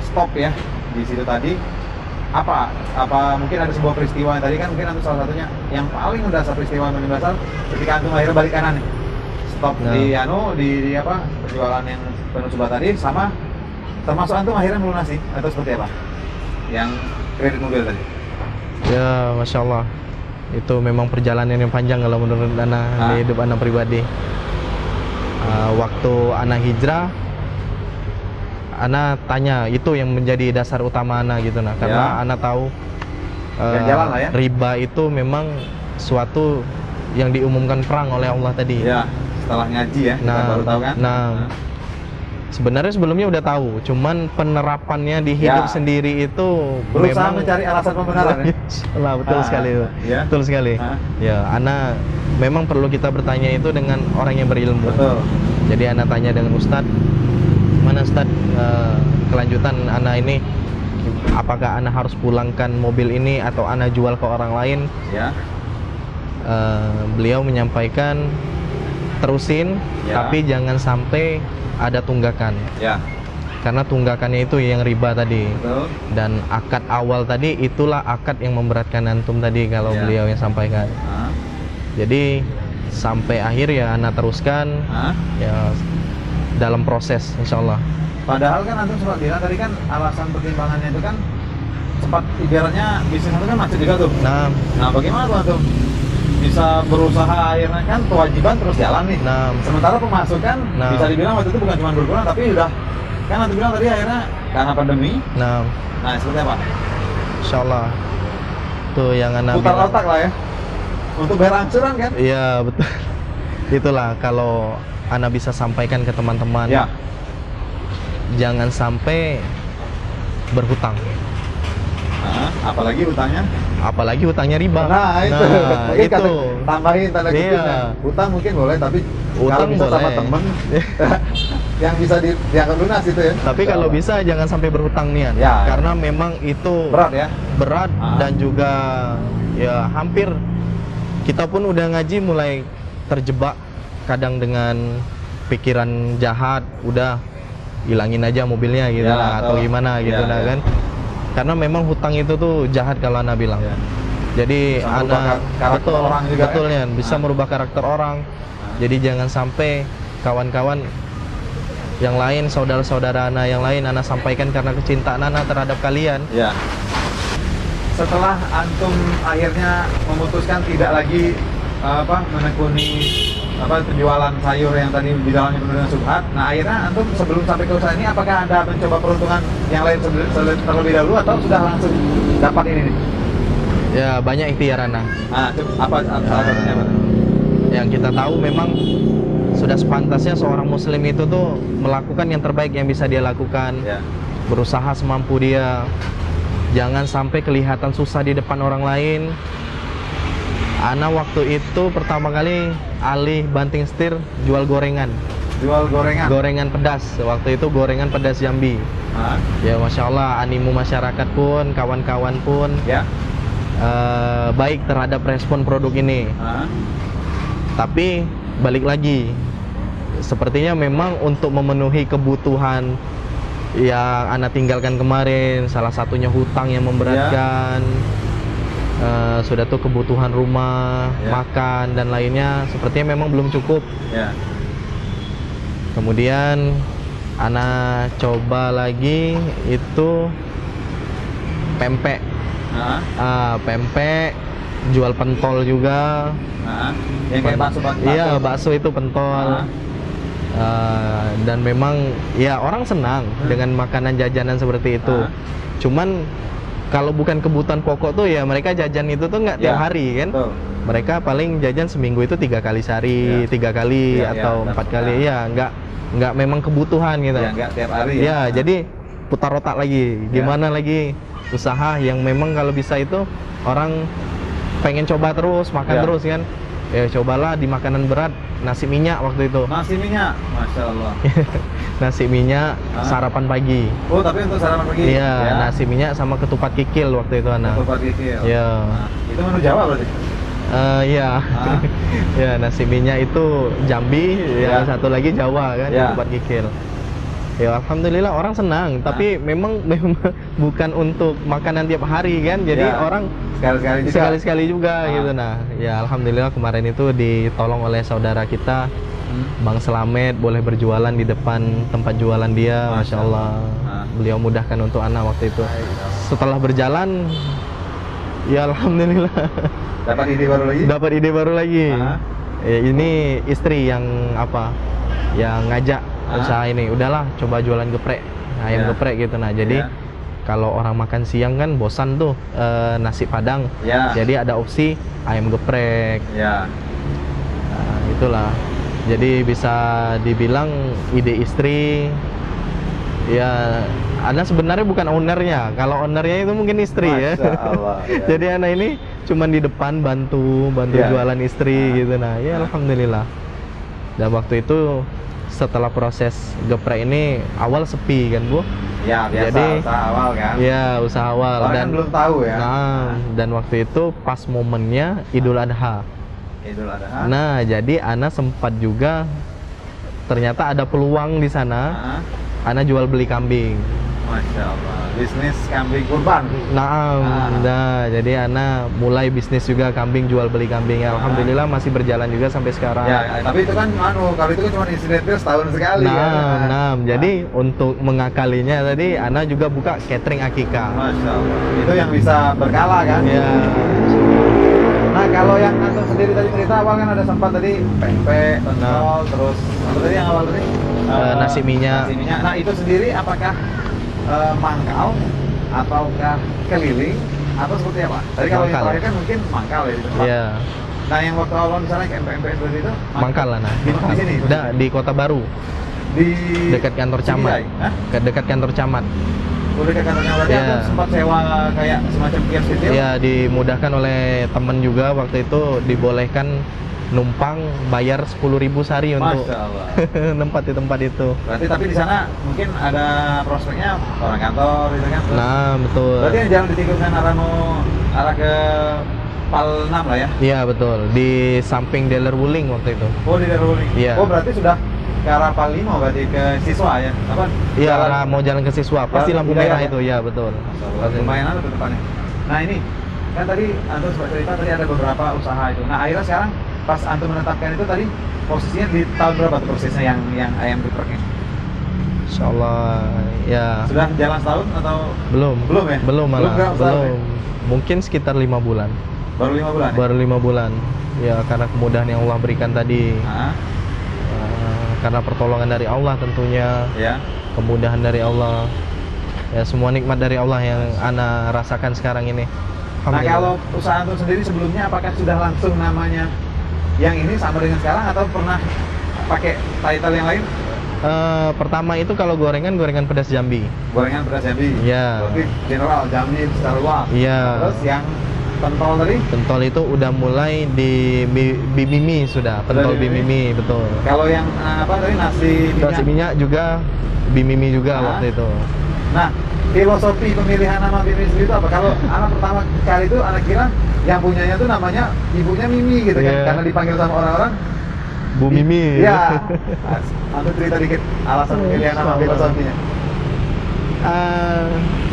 stop ya di situ tadi, apa mungkin ada sebuah peristiwa tadi kan, mungkin antum salah satunya yang paling mendasar, peristiwa yang paling mendasar ketika antum akhirnya balik kanan nih, stop Nah. di apa penjualan yang penuh coba tadi, sama termasuk antum akhirnya melunasi atau seperti apa yang kredit mobil tadi? Ya, masya Allah. Itu memang perjalanan yang panjang kalau menurut Ana di hidup Ana pribadi. Waktu Ana hijrah, Ana tanya, itu yang menjadi dasar utama Ana gitu nah, karena Ya. Ana tahu Jalan lah ya. riba itu memang suatu yang diumumkan perang oleh Allah tadi. Ya, setelah ngaji ya, kita baru tahu kan? Sebenarnya sebelumnya udah tahu, cuman penerapannya di hidup Ya. sendiri itu Berusaha memang mencari alasan pembenaran ya? lah, betul sekali itu. Ya. Betul sekali. Ya, Ana memang perlu kita bertanya itu dengan orang yang berilmu. Betul. Jadi Ana tanya dengan Ustadz, mana Ustadz kelanjutan Ana ini, apakah Ana harus pulangkan mobil ini atau Ana jual ke orang lain? Ya. beliau menyampaikan terusin, Ya. tapi jangan sampai ada tunggakan. Ya, Karena tunggakannya itu yang riba tadi. betul. Dan akad awal tadi itulah akad yang memberatkan antum tadi kalau Ya. beliau yang sampaikan. Ah, Jadi sampai akhir ya ana teruskan ah. ya dalam proses insyaallah. Padahal kan antum sempat bilang tadi kan alasan pertimbangannya itu kan sempat ibaratnya bisnis itu kan macet juga tuh. Nah, Nah, bagaimana tuh antum bisa berusaha akhirnya kan kewajiban terus jalan nih. nah, Sementara pemasukan Nah. bisa dibilang waktu itu bukan cuma berkurang tapi udah kan antum bilang tadi akhirnya karena pandemi. nah, Nah, seperti apa? insyaallah. Tuh yang ana Putar bilang. otak lah ya. Untuk bayar angsuran kan? Iya, betul. Itulah kalau ana bisa sampaikan ke teman-teman. Ya. Jangan sampai berhutang. Nah, apalagi utangnya? Apalagi hutangnya riba. Nah, itu. Nah, Mungkin itu. tambahin tanda kutipnya. Iya. Utang mungkin boleh tapi Utang kalau bisa sama boleh. temen yang bisa dianggap lunas itu ya. Tapi kalau bisa jangan sampai berhutang nian. Ya. Karena memang itu Berat ya. berat Ah. dan juga ya hampir kita pun udah ngaji mulai terjebak kadang dengan pikiran jahat, udah hilangin aja mobilnya gitu Ya, lah, atau betul. gimana gitu Ya, nah ya. kan. Karena memang hutang itu tuh jahat kalau ana bilang. Ya. Jadi Bisa merubah ana karakter betul, orang juga, betul ya? ya, bisa Ah. merubah karakter orang. Jadi jangan sampai kawan-kawan yang lain, saudara-saudara ana yang lain ana sampaikan karena kecintaan ana terhadap kalian. Ya. Setelah antum akhirnya memutuskan tidak lagi menekuni penjualan sayur yang tadi di dalamnya penuh dengan subhat. Nah, akhirnya antum sebelum sampai ke usaha ini apakah Anda mencoba peruntungan yang lain terlebih dahulu atau sudah langsung dapat ini nih? Ya banyak ikhtiar ana. Nah, apa salah satunya apa? Yang kita tahu memang sudah sepantasnya seorang muslim itu tuh melakukan yang terbaik yang bisa dia lakukan. Ya. Berusaha semampu dia. Jangan sampai kelihatan susah di depan orang lain. Ana waktu itu pertama kali alih banting setir jual gorengan. Jual gorengan. Gorengan pedas. Waktu itu gorengan pedas Jambi. Ah, Ya Masya Allah, animo masyarakat pun, kawan-kawan pun ya. baik terhadap respon produk ini. Ah, Tapi balik lagi, sepertinya memang untuk memenuhi kebutuhan yang ana tinggalkan kemarin, salah satunya hutang yang memberatkan, sudah tuh kebutuhan rumah, Ya. makan dan lainnya, sepertinya memang belum cukup. ya. Kemudian ana coba lagi itu pempek, pempek, jual pentol juga. Yang kayak bakso. Iya, bakso itu pentol. Dan memang ya orang senang dengan makanan jajanan seperti itu. Cuman kalau bukan kebutuhan pokok tuh ya mereka jajan itu tuh nggak tiap Ya, hari kan. betul. Mereka paling jajan seminggu itu 3 kali sehari, Ya. 3 kali Ya, atau ya, 4 kali. Ya nggak memang kebutuhan gitu. Ya, nggak tiap hari Ya, jadi putar otak lagi. Gimana lagi usaha yang memang kalau bisa itu orang pengen coba terus, makan Ya. terus kan. Ya cobalah di makanan berat, nasi minyak waktu itu. Nasi minyak, Masya Allah. Nasi minyak sarapan pagi. Oh, tapi untuk sarapan pagi? Iya, nasi minyak sama ketupat kikil waktu itu anak. Ketupat kikil. Iya. Nah, itu menu Jawa berarti? Iya. Ya, nasi minyak itu Jambi, yang satu lagi Jawa kan, Ya. ketupat kikil. Ya alhamdulillah orang senang, tapi memang bukan untuk makanan tiap hari kan. Jadi Ya. orang Sekali-sekali juga. sekali-sekali juga gitu. Nah, ya alhamdulillah kemarin itu ditolong oleh saudara kita Bang Selamet, boleh berjualan di depan tempat jualan dia. Masya Allah. Beliau mudahkan untuk anak waktu itu. Setelah berjalan, ya alhamdulillah Dapat ide baru lagi? dapat ide baru lagi. Ya, ini istri yang yang ngajak usaha ini. Udahlah, coba jualan geprek, ayam geprek gitu. Nah, jadi kalau orang makan siang kan bosan tuh nasi padang. Ya. Jadi ada opsi ayam geprek. Ya. Nah, itulah. Jadi bisa dibilang ide istri. Ya, Ana sebenarnya bukan ownernya. Kalau ownernya itu mungkin istri ya. Masya Allah, ya. Jadi Ana ini cuman di depan bantu Ya. jualan istri gitu. Nah, ya alhamdulillah. Dan waktu itu setelah proses geprek ini awal sepi kan Bu? Ya, biasa Jadi, usaha awal kan? Ya usaha awal Orang kan belum tahu ya. Nah, dan waktu itu pas momennya Idul Adha. Idul Adha. Nah, jadi Ana sempat juga ternyata ada peluang di sana. Ah, Ana jual beli kambing. Masya Allah, bisnis kambing kurban. Nah, jadi Ana mulai bisnis juga kambing, jual beli kambing. Alhamdulillah masih berjalan juga sampai sekarang. Ya, tapi itu kan kalau itu kan cuma insidental setahun sekali. Jadi untuk mengakalinya tadi Ana juga buka catering akikah. Masya Allah, itu yang bisa berkala kan? Ya. Nah, kalau yang antum sendiri tadi cerita awal kan ada sempat tadi pempek, pentol, terus apa tadi yang awal tadi? Nasi minyak. Nasi minyak. Nah, itu sendiri apakah mangkal ataukah keliling atau seperti apa? Tadi kalau yang Mangkal. terakhir kan mungkin mangkal ya di tempat. Iya. Nah, yang waktu awal misalnya kayak pempek seperti itu Mangkal lah, nah. Di sini? Di Kota Baru, Di dekat kantor camat. Cibirai? Hah? Dekat kantor camat. Udah dekat kantornya berarti Iya. antum sempat sewa kayak semacam kios kecil? Ya, dimudahkan oleh temen juga waktu itu dibolehkan numpang bayar 10.000 sehari untuk Masya Allah. tempat di tempat itu. Berarti tapi di sana mungkin ada prospeknya orang kantor gitu kan? Terus Nah, betul. berarti yang jalan ditikungan arah ke Pal 6 lah ya? Iya, betul. Di samping Dealer Wuling waktu itu. Oh, di Darwuli. Iya. Oh, berarti sudah ke arah Pal 5 berarti ke siswa ya? Apa? Iya, Jalan- arah mau jalan ke siswa, pasti Jalan lampu Hidayah merah ya? itu. Ya, betul. Lumayan ada tuh depannya. Nah, ini kan tadi antum sempat cerita tadi ada beberapa usaha itu. Nah, akhirnya sekarang pas antum menetapkan itu tadi posisinya di tahun berapa tuh persisnya yang ayam geprek ini? Insya Allah, ya. Sudah jalan setahun atau Belum. Belum ya? Belum malah. Belum berapa tahun Belum. Mungkin sekitar 5 bulan. baru 5 bulan? Ya? Baru 5 bulan. Ya, karena kemudahan yang Allah berikan tadi. Ah, Karena pertolongan dari Allah tentunya, ya. kemudahan dari Allah. Ya, semua nikmat dari Allah yang Ana rasakan sekarang ini. Nah, Alhamdulillah. kalau usaha antum sendiri sebelumnya apakah sudah langsung namanya yang ini sama dengan sekarang atau pernah pakai title yang lain? Pertama itu kalau gorengan pedas Jambi. Gorengan beras Jambi. Iya. Berarti general Jambi secara luas. Iya. Terus yang pentol tadi? Pentol itu udah mulai di Bimimi sudah. Pentol di Bimimi. Bimimi, betul. Kalau yang apa tadi nasi minyak? Nasi minyak juga Bimimi juga Ah. waktu itu. Nah, filosofi pemilihan nama Bimimi sendiri itu apa? Kalau anak pertama kali itu anak kira yang punyanya tuh namanya ibunya Mimi gitu kan, Iya. karena dipanggil sama orang-orang Bu Mimi. Iya. Antum cerita dikit alasan pemilihan nama filosofinya.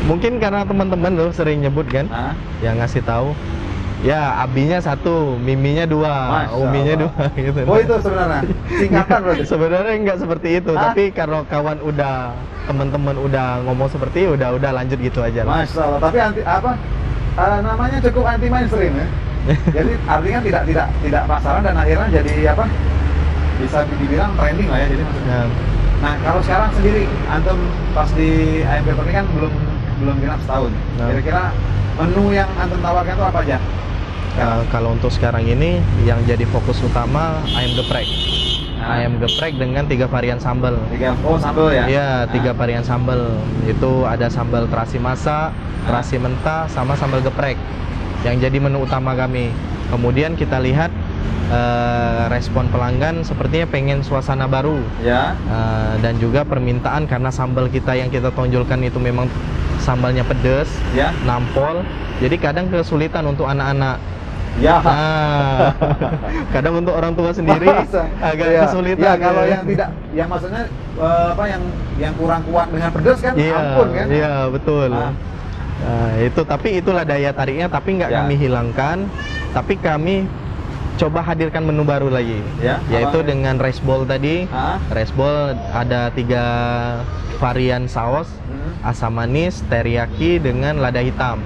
Mungkin karena teman-teman loh sering nyebut kan, Hah? yang ngasih tahu. Ya, abinya 1, miminya 2, Masya uminya Allah. 2 gitu. Oh, itu sebenarnya singkatan berarti. Sebenarnya nggak seperti itu, Hah? tapi kalau kawan udah teman-teman udah ngomong seperti udah lanjut gitu aja lah. Masya Allah. Tapi anti apa? Namanya cukup anti mainstream ya. Jadi artinya tidak pasaran dan akhirnya jadi apa? Bisa dibilang trending lah ya. Jadi maksudnya. Nah, Nah, kalau sekarang sendiri antum pas di ayam geprek ini kan belum genap setahun. Nah. Kira-kira menu yang antum tawarkan itu apa aja? kalau untuk sekarang ini yang jadi fokus utama ayam geprek. Nah. Ayam geprek dengan 3 varian sambal. Oh, sambal ya? Iya, 3 Nah. varian sambal. Itu ada sambal terasi masak, terasi mentah, sama sambal geprek. Yang jadi menu utama kami. Kemudian kita lihat respon pelanggan sepertinya pengen suasana baru. Ya. Dan juga permintaan karena sambal kita yang kita tonjolkan itu memang sambalnya pedas, Ya. nampol. Jadi kadang kesulitan untuk anak-anak. Ya. Nah, kadang untuk orang tua sendiri agak Ya. kesulitan. Ya, kalau yang tidak, yang maksudnya apa yang kurang kuat dengan pedas kan, Iya, ampun kan? iya betul. Ah. Nah, itu tapi itulah daya tariknya, tapi nggak Ya. kami hilangkan, tapi kami coba hadirkan menu baru lagi, Ya, yaitu apa? dengan rice ball tadi. Ah. Rice ball ada 3 varian saus, asam manis, teriyaki dengan lada hitam.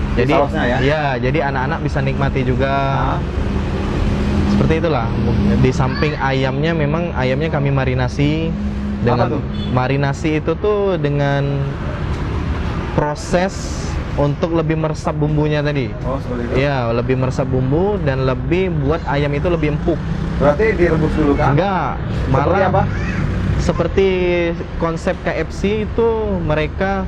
Di Jadi sausnya ya? ya, jadi anak-anak bisa nikmati juga. Ah. Seperti itulah. Di samping ayamnya, memang ayamnya kami marinasi dengan tuh? marinasi itu tuh dengan proses untuk lebih meresap bumbunya tadi. Oh, seperti itu. Iya, lebih meresap bumbu dan lebih buat ayam itu lebih empuk. Berarti direbus dulu kan? Enggak, Seperti malah apa? seperti konsep KFC itu mereka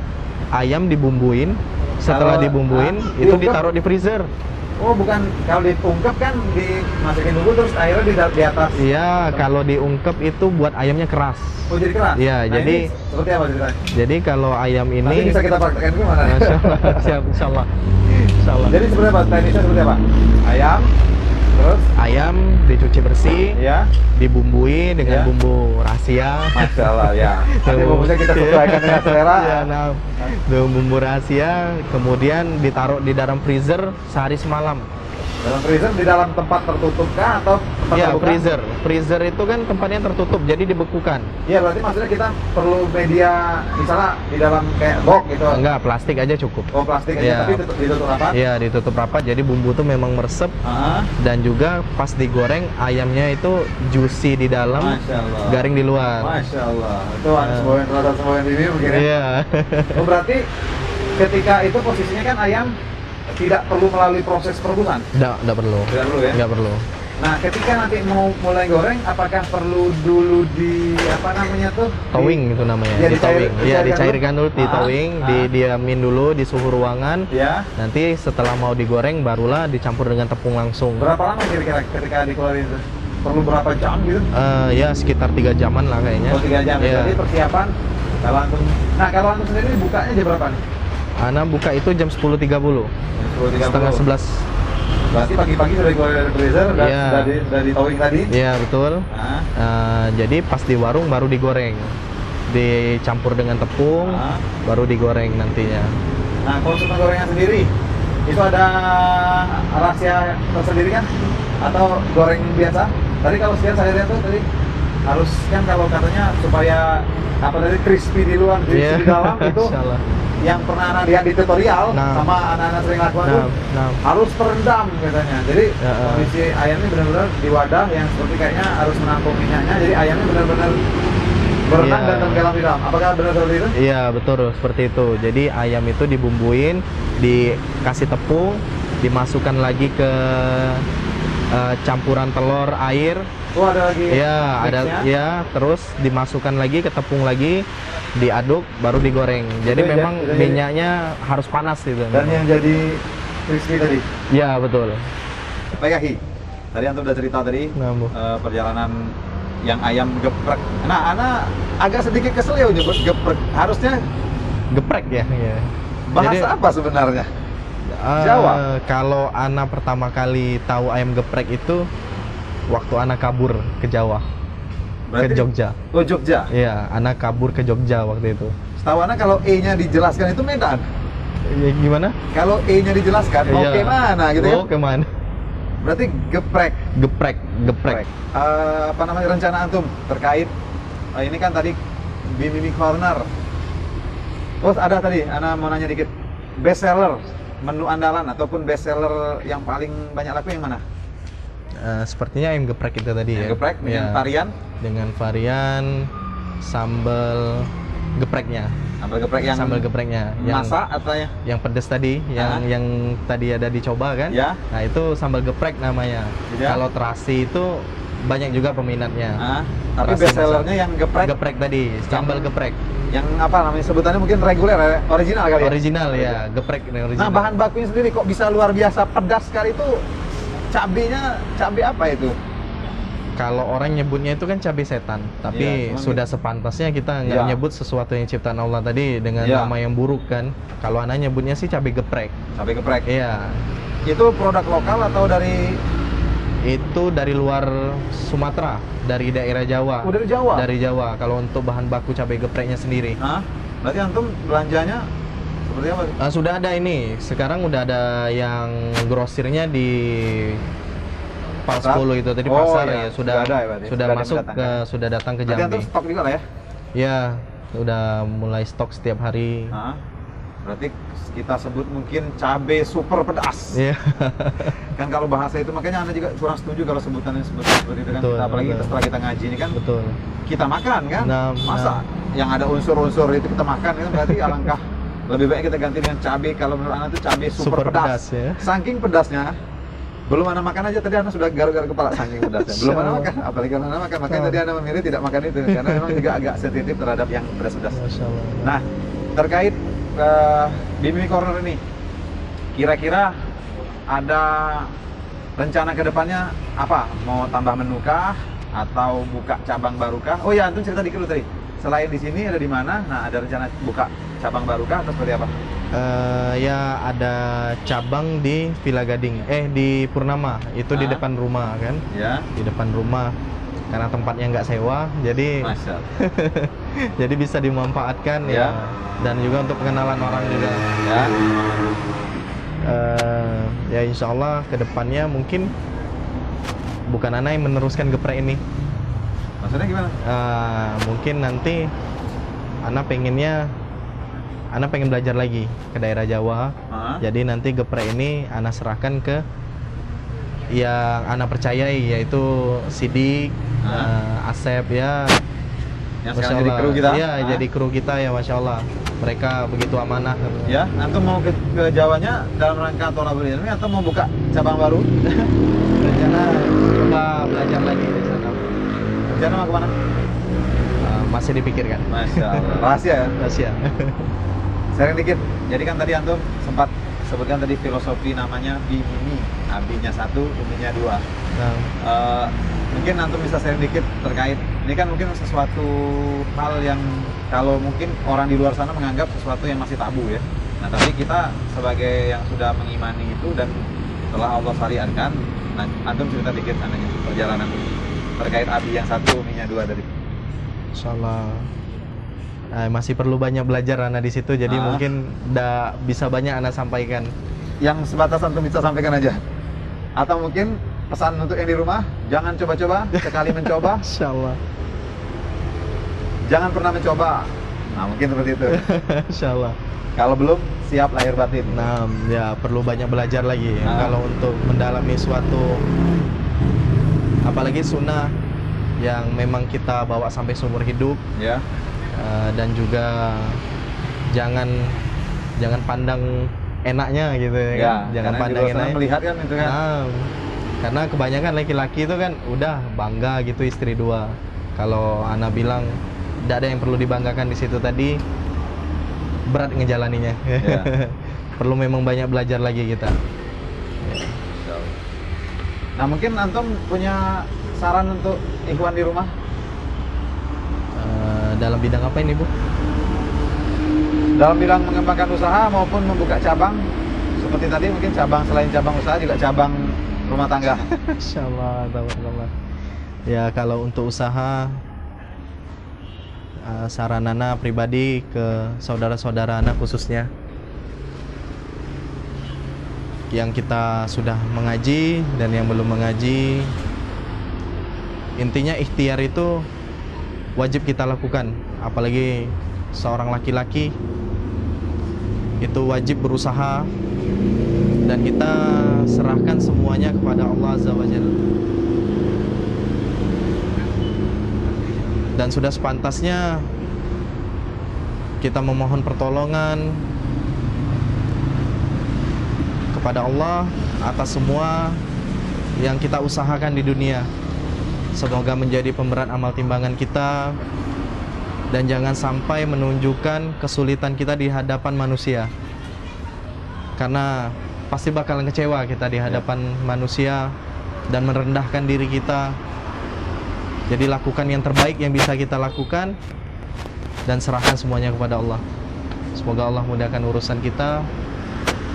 ayam dibumbuin, setelah Kalau, dibumbuin itu diungkep? ditaruh di freezer. Oh, bukan, kalau diungkep kan dimasukin dulu terus akhirnya di atas. Iya, kalau diungkep itu buat ayamnya keras. Oh, jadi keras? Iya, Nah, jadi- ini seperti apa ceritanya? Jadi kalau ayam Nanti ini, bisa kita praktekkan gimana? Masya Allah, siap, insya Allah. Insya Allah. Jadi seperti apa? Teknisnya seperti apa? Ayam, Terus? Ayam dicuci bersih, Ya. dibumbui dengan Ya. bumbu rahasia. Masya Allah ya. Nanti bumbunya kita sesuaikan dengan selera. Ya, nah, bumbu rahasia, kemudian ditaruh di dalam freezer sehari semalam. Dalam freezer di dalam tempat tertutup kah atau tempat Ya, terbuka? freezer itu kan tempatnya tertutup, jadi dibekukan. Iya, berarti maksudnya kita perlu media misalnya di dalam kayak box gitu. Enggak, plastik aja cukup. Oh, plastik aja Iya. tapi ditutup rapat. Iya, ditutup rapat, jadi bumbu tuh memang meresep. Ah, Dan juga pas digoreng ayamnya itu juicy di dalam, Masya Allah. garing di luar. Masya Allah. Itu ada semboyan ini mungkin ya. Iya. Oh, berarti ketika itu posisinya kan ayam tidak perlu melalui proses perebusan. Nggak perlu. Tidak perlu ya. Nggak perlu. Nah, ketika nanti mau mulai goreng, apakah perlu dulu di apa namanya tuh? Towing itu namanya. Ya, di towing. Iya, dicairkan dicairkan dulu, di Ah, towing, didiamin dulu di suhu ruangan. Ya. Nanti setelah mau digoreng barulah dicampur dengan tepung langsung. Berapa lama kira-kira ketika dikeluarin itu? Perlu berapa jam gitu? Ya sekitar 3 jaman lah kayaknya. Oh, 3 jam. Iya. Jadi persiapan kalau antum. Nah, kalau antum sendiri bukanya jam berapa nih? Ana buka itu jam 10.30. Setengah 11. Berarti pagi-pagi sudah dikeluarin dari freezer, Iya. sudah di towing tadi. Iya, betul. Nah, Jadi pas di warung baru digoreng. Dicampur dengan tepung, Ah. baru digoreng nantinya. nah, proses penggorengnya sendiri itu ada rahasia tersendiri kan? Atau goreng biasa? Tadi kalau sekian saya lihat tuh tadi harus kan kalau katanya supaya apa tadi crispy di luar, crispy Iya. di dalam itu Insyaallah. yang pernah anak lihat di tutorial Nah. sama anak-anak sering lakukan Nah, tuh nah. harus terendam katanya. Jadi Ya, kondisi ayamnya benar-benar di wadah yang seperti kayaknya harus menampung minyaknya. Jadi ayamnya benar-benar berenang Iya. dan tenggelam di dalam. Apakah benar seperti itu? Iya, betul seperti itu. Jadi ayam itu dibumbuin, dikasih tepung, dimasukkan lagi ke campuran telur, air. Oh, ada lagi. Ya, ada mixnya? ya, terus dimasukkan lagi ke tepung lagi, diaduk baru digoreng. Jadi Itu memang jadi- minyaknya harus panas gitu. Dan yang jadi crispy tadi. Ya, betul. Baik, Aki. Tadi antum udah cerita tadi Nah, Bu. perjalanan yang ayam geprek. Nah, ana agak sedikit kesel ya nyebut geprek. Harusnya Geprek ya. Iya. bahasa Jadi, apa sebenarnya? eh, Jawa? Kalau Ana pertama kali tahu ayam geprek itu waktu Ana kabur ke Jawa, ke Jogja. Oh, Jogja. Iya, Ana kabur ke Jogja waktu itu. Setahu ana kalau E-nya dijelaskan itu Medan. Ya, gimana? Kalau E-nya dijelaskan mau Iya. ke mana gitu Oh, kan? kemana? Berarti geprek. Geprek. Apa namanya rencana antum terkait ini kan tadi Bimimi Corner. Terus ada tadi, ana mau nanya dikit. Best seller, menu andalan ataupun best seller yang paling banyak laku yang mana? Sepertinya ayam geprek itu tadi ya. Yang geprek dengan Iya. varian Dengan varian sambal gepreknya. sambal gepreknya yang masak atau ya? yang pedes tadi, yang tadi ada dicoba kan? Ya. Nah, itu sambal geprek namanya. Ya. Kalau terasi itu banyak juga peminatnya. Tapi Terasi best sellernya yang geprek, Geprek tadi, sambal geprek. yang apa namanya sebutannya mungkin reguler, original kali ya? Original ya, geprek ini original. Nah, bahan bakunya sendiri kok bisa luar biasa pedas sekali itu. Cabenya cabai apa itu? Kalau orang nyebutnya itu kan cabai setan, tapi Iya, cuman sudah sepantasnya kita nggak Iya. nyebut sesuatu yang ciptaan Allah tadi dengan Iya. nama yang buruk kan. Kalau anak nyebutnya sih cabai geprek. Cabai geprek. Iya, Itu produk lokal atau dari itu dari luar Sumatera, dari daerah Jawa. dari Jawa? Dari Jawa. Kalau untuk bahan baku cabai gepreknya sendiri. Hah? Berarti antum belanjanya seperti apa? Sudah ada ini. Sekarang udah ada yang grosirnya di Pals Pasar? 10 itu tadi Oh, pasar iya. ya Sudah sudah ada ya berarti? sudah Sudah ada yang masuk mendatangkan. sudah datang ke Berarti Jambi. antum stok juga lah ya? Ya, udah mulai stok setiap hari. Hah? Berarti kita sebut mungkin cabai super pedas. Iya. Kan kalau bahasa itu makanya Anda juga kurang setuju kalau sebutannya seperti itu kan. Betul, Apalagi betul. setelah kita ngaji ini kan Betul. kita makan kan. Nah, Masa yang ada unsur-unsur itu kita makan kan berarti alangkah lebih baik kita ganti dengan cabai. Kalau menurut Anda itu cabai super, Super pedas. pedas, ya. Saking pedasnya belum Anda makan aja tadi Anda sudah garuk-garuk kepala saking pedasnya. Belum Anda makan, apalagi kalau Anda makan. Makanya tadi Anda memilih tidak makan itu karena memang juga agak sensitif terhadap yang pedas-pedas. Masya Allah. Nah, terkait Bimimi Corner ini, kira-kira ada rencana ke depannya apa? Mau tambah menu kah? Atau buka cabang baru kah? Oh ya, antum cerita dikit dulu tadi. selain di sini ada di mana? Nah, ada rencana buka cabang baru kah atau seperti apa? Ya ada cabang di Villa Gading, di Purnama, itu di depan rumah kan, Ya. di depan rumah. Karena tempatnya nggak sewa, jadi Masya Allah. jadi bisa dimanfaatkan Ya. dan juga untuk pengenalan orang juga. Ya. Ya insya Allah kedepannya mungkin bukan Ana yang meneruskan geprek ini. Maksudnya gimana? Mungkin nanti Ana pengen belajar lagi ke daerah Jawa. Jadi nanti geprek ini Ana serahkan ke yang Ana percayai, yaitu Sidik, Asep ya. Yang Masya sekarang jadi Allah. kru kita? Iya, jadi kru kita ya, Masya Allah. Mereka begitu amanah. Ya, antum mau ke Jawanya dalam rangka tolabul ilmi atau mau buka cabang baru? Rencana coba belajar lagi di sana. Rencana mau kemana? Masih dipikirkan. Masya Allah. Rahasia ya? Rahasia. Sharing dikit. Jadi kan tadi antum sempat sebutkan tadi filosofi namanya bimini. Abinya 1, uminya 2. Nah, Mungkin antum bisa sharing dikit terkait ini kan mungkin sesuatu hal yang kalau mungkin orang di luar sana menganggap sesuatu yang masih tabu ya. Nah, tapi kita sebagai yang sudah mengimani itu dan telah Allah syariatkan, nah, antum cerita dikit anaknya perjalanan terkait abi yang 1, uminya 2 tadi. Insya Allah masih perlu banyak belajar Ana di situ, jadi mungkin tidak bisa banyak Ana sampaikan. Yang sebatas antum bisa sampaikan aja. Atau mungkin pesan untuk yang di rumah, jangan coba-coba, sekali mencoba, Insya Allah. jangan pernah mencoba. Nah, mungkin seperti itu. Insya Allah. Kalau belum siap lahir batin. Nah, ya perlu banyak belajar lagi. Kalau untuk mendalami suatu, apalagi sunnah yang memang kita bawa sampai seumur hidup, Ya. dan juga jangan pandang enaknya gitu ya, kan? Jangan karena pandang di luar sana enaknya. melihat kan itu kan. Nah, karena kebanyakan laki-laki itu kan udah bangga gitu istri 2. Kalau Ana bilang tidak ada yang perlu dibanggakan di situ tadi, berat ngejalaninya. Ya. Perlu memang banyak belajar lagi kita. Nah, mungkin antum punya saran untuk ikhwan di rumah? Dalam bidang apa ini, Bu? Dalam bilang mengembangkan usaha maupun membuka cabang seperti tadi, mungkin cabang selain cabang usaha juga cabang rumah tangga. Insyaallah, tabarakallah. Ya, kalau untuk usaha, saran Ana pribadi ke saudara-saudara Ana khususnya yang kita sudah mengaji dan yang belum mengaji, intinya ikhtiar itu wajib kita lakukan, apalagi seorang laki-laki itu wajib berusaha dan kita serahkan semuanya kepada Allah Azza wa Jalla. Dan sudah sepantasnya kita memohon pertolongan kepada Allah atas semua yang kita usahakan di dunia. Semoga menjadi pemberat amal timbangan kita dan jangan sampai menunjukkan kesulitan kita di hadapan manusia, karena pasti bakalan kecewa kita di hadapan manusia dan merendahkan diri kita. Jadi lakukan yang terbaik yang bisa kita lakukan dan serahkan semuanya kepada Allah. Semoga Allah mudahkan urusan kita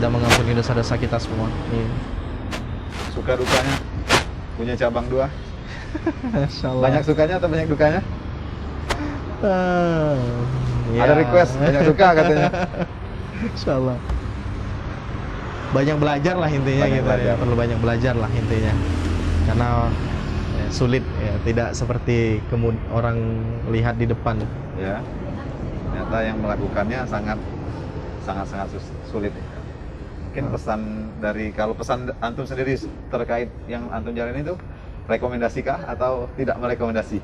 dan mengampuni dosa-dosa kita semua. Suka dukanya punya cabang 2? Insyaallah. Banyak sukanya atau banyak dukanya? Ya. Ada request banyak duka katanya. Insyaallah. Banyak belajar lah intinya, Banyak gitu belajar. ya. Perlu banyak belajar lah intinya. Karena sulit ya, tidak seperti orang lihat di depan. Ya. Ternyata yang melakukannya sangat sulit. Mungkin pesan dari, kalau pesan antum sendiri terkait yang antum jalani itu, rekomendasikah atau tidak merekomendasi?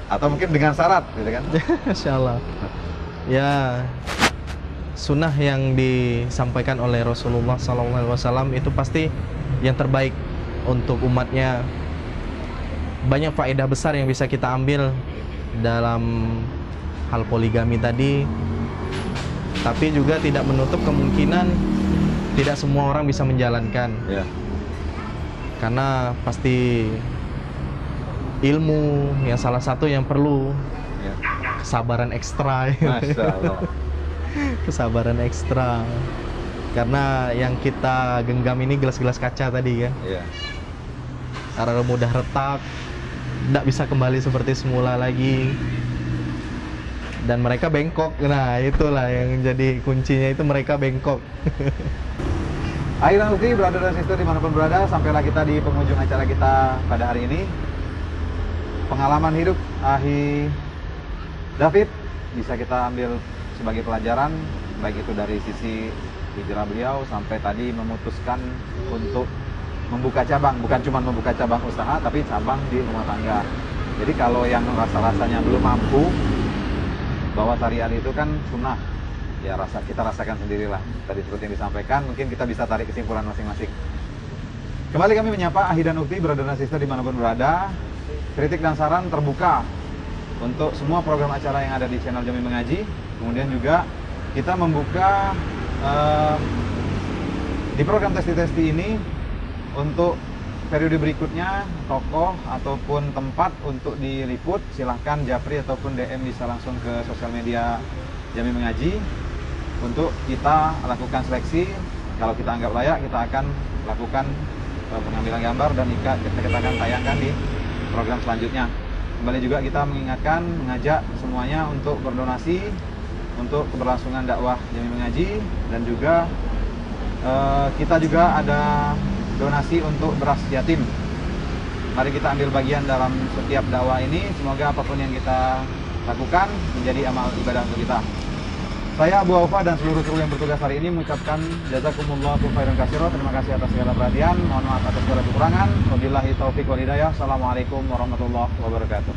Atau mungkin dengan syarat gitu kan? Insyaallah. Ya, sunnah yang disampaikan oleh Rasulullah SAW itu pasti yang terbaik untuk umatnya. Banyak faedah besar yang bisa kita ambil dalam hal poligami tadi, tapi juga tidak menutup kemungkinan tidak semua orang bisa menjalankan. Ya. Karena pasti ilmu, yang salah satu yang perlu Ya. kesabaran ekstra. Masya Allah. Kesabaran ekstra. Karena yang kita genggam ini gelas-gelas kaca tadi kan. Iya. Karena mudah retak, tidak bisa kembali seperti semula lagi. Dan mereka bengkok. Nah, itulah yang jadi kuncinya, itu mereka bengkok. Akhirnya Ukti, brother dan sister dimanapun berada, sampailah kita di penghujung acara kita pada hari ini. Pengalaman hidup Ahi David bisa kita ambil sebagai pelajaran, baik itu dari sisi hijrah beliau sampai tadi memutuskan untuk membuka cabang, bukan cuma membuka cabang usaha, tapi cabang di rumah tangga. Jadi kalau yang rasa-rasanya belum mampu, bahwa syariat itu kan sunnah, ya kita rasakan sendirilah. Tadi seperti yang disampaikan, mungkin kita bisa tarik kesimpulan masing-masing. Kembali kami menyapa Ahi dan Ukti, brother dan sister dimanapun berada. Kritik dan saran terbuka untuk semua program acara yang ada di channel Jami Mengaji. Kemudian juga kita membuka di program Testi-Testi ini untuk periode berikutnya tokoh ataupun tempat untuk diliput, silahkan japri ataupun DM bisa langsung ke sosial media Jami Mengaji untuk kita lakukan seleksi. Kalau kita anggap layak, kita akan lakukan pengambilan gambar dan kita akan tayangkan di program selanjutnya. Kembali juga kita mengingatkan, mengajak semuanya untuk berdonasi untuk keberlangsungan dakwah Jami Mengaji, dan juga kita juga ada donasi untuk beras yatim. Mari kita ambil bagian dalam setiap dakwah ini. Semoga apapun yang kita lakukan menjadi amal ibadah untuk kita. Saya Abu Aufa dan seluruh kru yang bertugas hari ini mengucapkan jazakumullahu khairan katsira. Terima kasih atas segala perhatian. Mohon maaf atas segala kekurangan. Wabillahi taufik wal hidayah. Assalamualaikum warahmatullahi wabarakatuh.